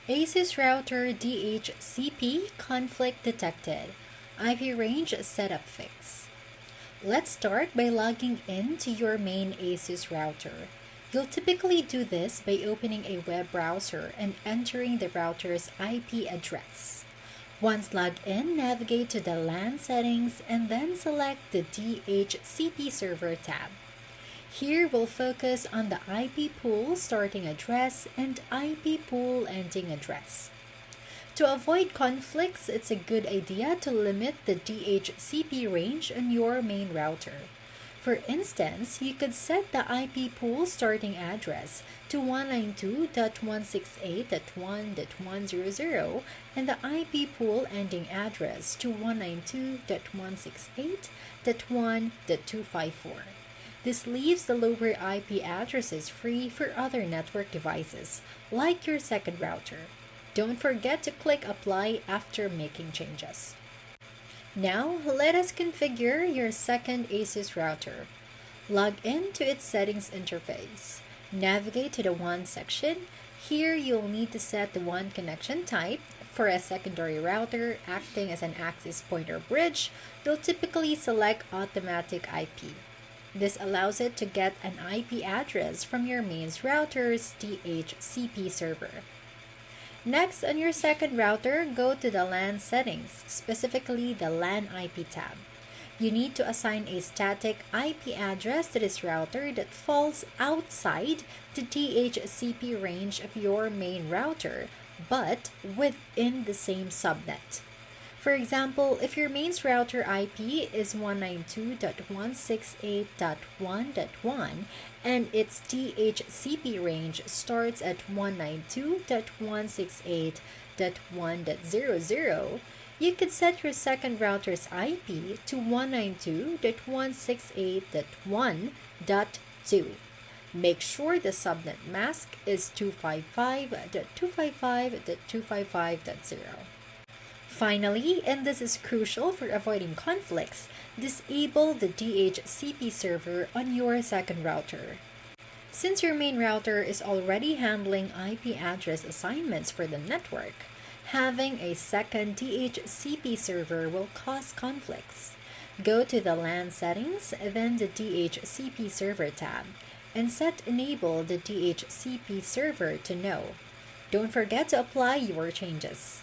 ASUS router DHCP Conflict Detected. IP range setup fix. Let's start by logging in to your main ASUS router. You'll typically do this by opening a web browser and entering the router's IP address. Once logged in, navigate to the LAN settings and then select the DHCP server tab. Here we'll focus on the IP pool starting address and IP pool ending address. To avoid conflicts, it's a good idea to limit the DHCP range on your main router. For instance, you could set the IP pool starting address to 192.168.1.100 and the IP pool ending address to 192.168.1.254. This leaves the lower IP addresses free for other network devices, like your second router. Don't forget to click Apply after making changes. Now, let us configure your second ASUS router. Log in to its settings interface. Navigate to the WAN section. Here, you'll need to set the WAN connection type. For a secondary router acting as an access point or bridge, you'll typically select Automatic IP. This allows it to get an IP address from your main router's DHCP server. Next, on your second router, go to the LAN settings, specifically the LAN IP tab. You need to assign a static IP address to this router that falls outside the DHCP range of your main router, but within the same subnet. For example, if your main router IP is 192.168.1.1 and its DHCP range starts at 192.168.1.00, you could set your second router's IP to 192.168.1.2. Make sure the subnet mask is 255.255.255.0. Finally, and this is crucial for avoiding conflicts, disable the DHCP server on your second router. Since your main router is already handling IP address assignments for the network, having a second DHCP server will cause conflicts. Go to the LAN settings, then the DHCP server tab, and set Enable the DHCP server to No. Don't forget to apply your changes.